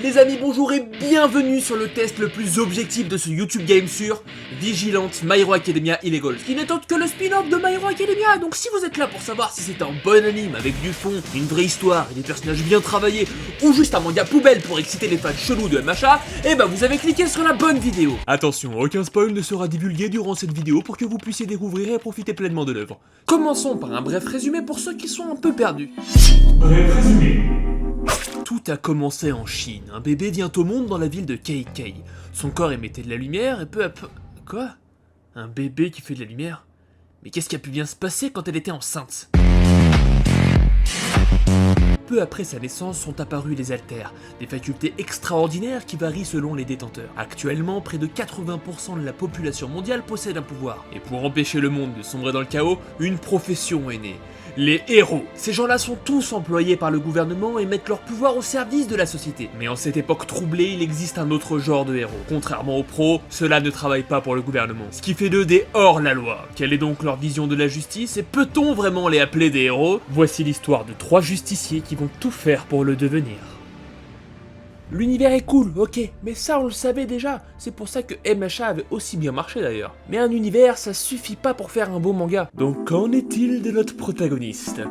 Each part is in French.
Les amis, bonjour et bienvenue sur le test le plus objectif de ce YouTube Game sur Vigilante My Hero Academia Illegal, qui n'est autre que le spin-off de My Hero Academia. Donc si vous êtes là pour savoir si c'est un bon anime avec du fond, une vraie histoire et des personnages bien travaillés, ou juste un manga poubelle pour exciter les fans chelous de MHA, eh ben vous avez cliqué sur la bonne vidéo. Attention, aucun spoil ne sera divulgué durant cette vidéo pour que vous puissiez découvrir et profiter pleinement de l'œuvre. Commençons par un bref résumé pour ceux qui sont un peu perdus. Bref résumé. Tout a commencé en Chine. Un bébé vient au monde dans la ville de Keikei. Son corps émettait de la lumière et peu à peu... Quoi? Un bébé qui fait de la lumière? Mais qu'est-ce qui a pu bien se passer quand elle était enceinte? Peu après sa naissance sont apparus les alters, des facultés extraordinaires qui varient selon les détenteurs. Actuellement, près de 80% de la population mondiale possède un pouvoir. Et pour empêcher le monde de sombrer dans le chaos, une profession est née. Les héros. Ces gens-là sont tous employés par le gouvernement et mettent leur pouvoir au service de la société. Mais en cette époque troublée, il existe un autre genre de héros. Contrairement aux pros, ceux-là ne travaillent pas pour le gouvernement. Ce qui fait d'eux des hors-la-loi. Quelle est donc leur vision de la justice et peut-on vraiment les appeler des héros? Voici l'histoire de 3 justiciers qui vont tout faire pour le devenir. L'univers est cool, ok, mais ça on le savait déjà, c'est pour ça que MHA avait aussi bien marché d'ailleurs. Mais un univers, ça suffit pas pour faire un beau manga. Donc qu'en est-il de notre protagoniste?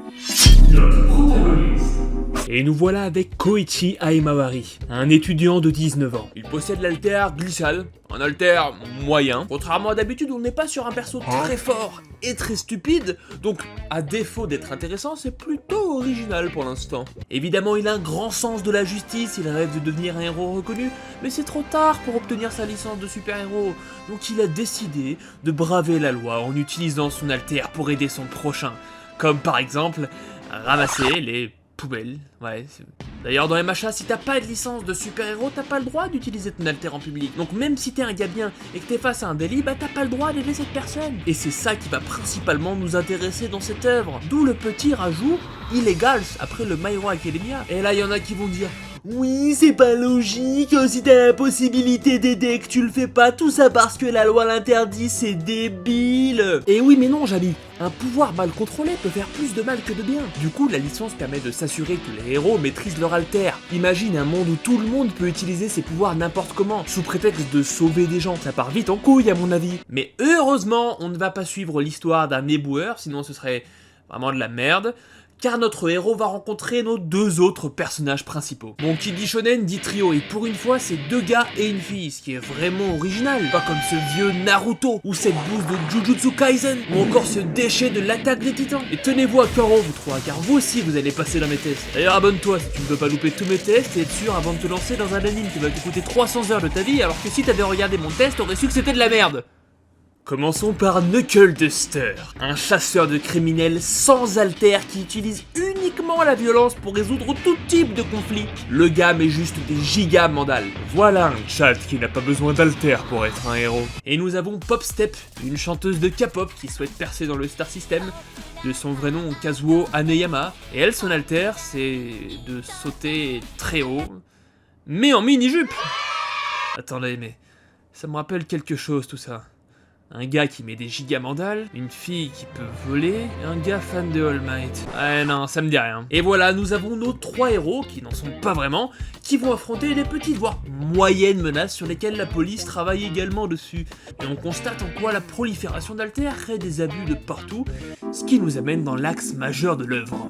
Et nous voilà avec Koichi Aimawari, un étudiant de 19 ans. Il possède l'alter Glissal, un alter moyen. Contrairement à d'habitude, on n'est pas sur un perso très fort et très stupide, donc à défaut d'être intéressant, c'est plutôt original pour l'instant. Évidemment, il a un grand sens de la justice, il rêve de devenir un héros reconnu, mais c'est trop tard pour obtenir sa licence de super-héros. Donc il a décidé de braver la loi en utilisant son alter pour aider son prochain. Comme par exemple, ramasser les poubelle, ouais. D'ailleurs dans MHA, si t'as pas de licence de super-héros, t'as pas le droit d'utiliser ton alter en public. Donc même si t'es un gars bien et que t'es face à un délit, bah t'as pas le droit d'aider cette personne. Et c'est ça qui va principalement nous intéresser dans cette œuvre. D'où le petit rajout Illegals après le My Hero Academia. Et là y en a qui vont dire: oui, c'est pas logique, si t'as la possibilité d'aider que tu le fais pas, tout ça parce que la loi l'interdit, c'est débile. Et oui mais non Jabi, un pouvoir mal contrôlé peut faire plus de mal que de bien. Du coup, la licence permet de s'assurer que les héros maîtrisent leur alter. Imagine un monde où tout le monde peut utiliser ses pouvoirs n'importe comment, sous prétexte de sauver des gens. Ça part vite en couille à mon avis. Mais heureusement, on ne va pas suivre l'histoire d'un éboueur, sinon ce serait vraiment de la merde. Car notre héros va rencontrer nos 2 autres personnages principaux. Bon, qui dit shonen dit trio, et pour une fois c'est 2 gars et une fille, ce qui est vraiment original. Pas comme ce vieux Naruto, ou cette bouse de Jujutsu Kaisen, ou encore ce déchet de l'attaque des titans. Et tenez-vous à cœur vous 3, car vous aussi vous allez passer dans mes tests. D'ailleurs abonne-toi si tu ne veux pas louper tous mes tests et être sûr avant de te lancer dans un anime qui va te coûter 300 heures de ta vie, alors que si t'avais regardé mon test, t'aurais su que c'était de la merde. Commençons par Knuckle Duster, un chasseur de criminels sans alter qui utilise uniquement la violence pour résoudre tout type de conflit. Le gars met juste des giga mandales. Voilà un chat qui n'a pas besoin d'alter pour être un héros. Et nous avons Popstep, une chanteuse de K-pop qui souhaite percer dans le Star System, de son vrai nom Kazuo Haneyama. Et elle, son alter, c'est de sauter très haut, mais en mini-jupe. Attendez, mais ça me rappelle quelque chose tout ça. Un gars qui met des gigamandales, une fille qui peut voler, et un gars fan de All Might. Ouais non, ça me dit rien. Et voilà, nous avons nos 3 héros, qui n'en sont pas vraiment, qui vont affronter des petites voire moyennes menaces sur lesquelles la police travaille également dessus. Et on constate en quoi la prolifération d'alters crée des abus de partout, ce qui nous amène dans l'axe majeur de l'œuvre.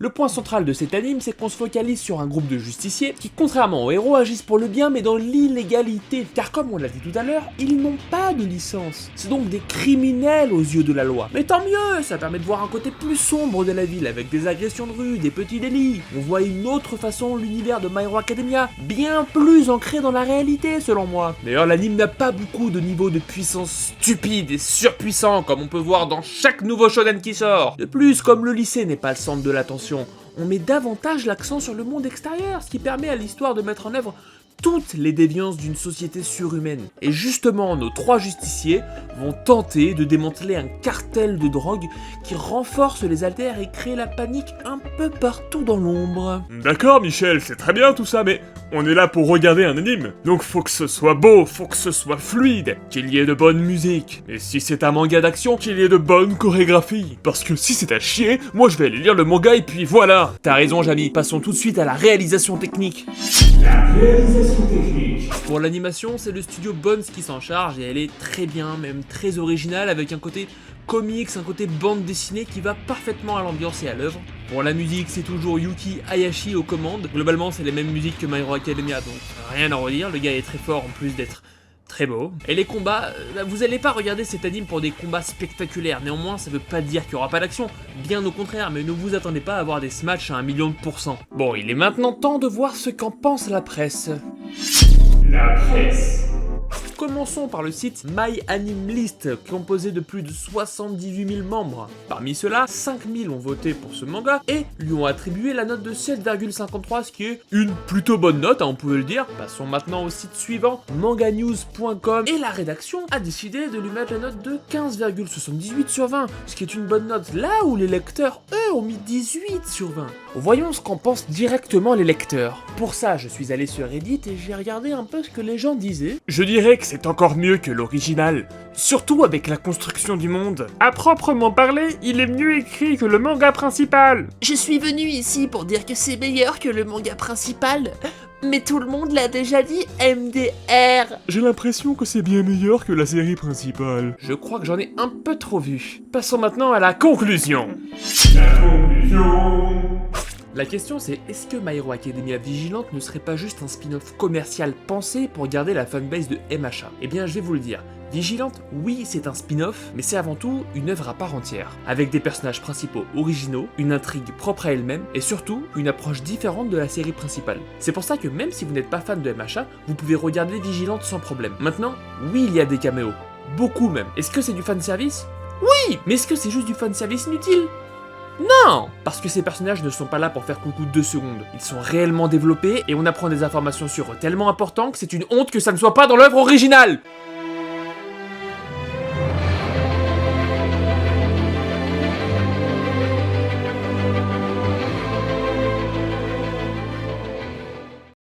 Le point central de cet anime, c'est qu'on se focalise sur un groupe de justiciers qui, contrairement aux héros, agissent pour le bien mais dans l'illégalité. Car comme on l'a dit tout à l'heure, ils n'ont pas de licence. C'est donc des criminels aux yeux de la loi. Mais tant mieux, ça permet de voir un côté plus sombre de la ville avec des agressions de rue, des petits délits. On voit une autre façon l'univers de My Hero Academia, bien plus ancré dans la réalité selon moi. D'ailleurs, l'anime n'a pas beaucoup de niveaux de puissance stupide et surpuissant comme on peut voir dans chaque nouveau shonen qui sort. De plus, comme le lycée n'est pas le centre de l'attention, on met davantage l'accent sur le monde extérieur, ce qui permet à l'histoire de mettre en œuvre toutes les déviances d'une société surhumaine. Et justement, nos 3 justiciers vont tenter de démanteler un cartel de drogue qui renforce les haltères et crée la panique un peu partout dans l'ombre. D'accord, Michel, c'est très bien tout ça, mais on est là pour regarder un anime. Donc faut que ce soit beau, faut que ce soit fluide, qu'il y ait de bonne musique. Et si c'est un manga d'action, qu'il y ait de bonnes chorégraphies. Parce que si c'est à chier, moi je vais aller lire le manga et puis voilà. T'as raison, Jamy, passons tout de suite à la réalisation technique. La réalisation technique. Pour l'animation, c'est le studio Bones qui s'en charge et elle est très bien, même très originale, avec un côté comics, un côté bande dessinée qui va parfaitement à l'ambiance et à l'œuvre. Pour la musique, c'est toujours Yuki Hayashi aux commandes. Globalement, c'est les mêmes musiques que My Hero Academia, donc rien à redire, le gars est très fort en plus d'être très beau. Et les combats, vous allez pas regarder cet anime pour des combats spectaculaires, néanmoins ça veut pas dire qu'il y aura pas d'action, bien au contraire, mais ne vous attendez pas à avoir des smatchs à 1 000 000%. Bon, il est maintenant temps de voir ce qu'en pense la presse. La presse. Commençons par le site MyAnimeList, composé de plus de 78 000 membres. Parmi ceux-là, 5 000 ont voté pour ce manga et lui ont attribué la note de 7,53, ce qui est une plutôt bonne note, on peut le dire. Passons maintenant au site suivant, manganews.com, et la rédaction a décidé de lui mettre la note de 15,78 sur 20, ce qui est une bonne note, là où les lecteurs, eux, ont mis 18 sur 20. Voyons ce qu'en pensent directement les lecteurs. Pour ça, je suis allé sur Reddit et j'ai regardé un peu ce que les gens disaient. Je dirais que c'est encore mieux que l'original, surtout avec la construction du monde. À proprement parler, il est mieux écrit que le manga principal. Je suis venu ici pour dire que c'est meilleur que le manga principal, mais tout le monde l'a déjà dit, MDR. J'ai l'impression que c'est bien meilleur que la série principale. Je crois que j'en ai un peu trop vu. Passons maintenant à la conclusion. La conclusion. La question c'est, est-ce que My Hero Academia Vigilante ne serait pas juste un spin-off commercial pensé pour garder la fanbase de MHA? Eh bien je vais vous le dire, Vigilante, oui c'est un spin-off, mais c'est avant tout une œuvre à part entière, avec des personnages principaux originaux, une intrigue propre à elle-même, et surtout une approche différente de la série principale. C'est pour ça que même si vous n'êtes pas fan de MHA, vous pouvez regarder Vigilante sans problème. Maintenant, oui il y a des caméos, beaucoup même. Est-ce que c'est du fanservice? Oui, mais est-ce que c'est juste du fanservice inutile? Non! Parce que ces personnages ne sont pas là pour faire coucou 2 secondes. Ils sont réellement développés et on apprend des informations sur eux tellement importantes que c'est une honte que ça ne soit pas dans l'œuvre originale!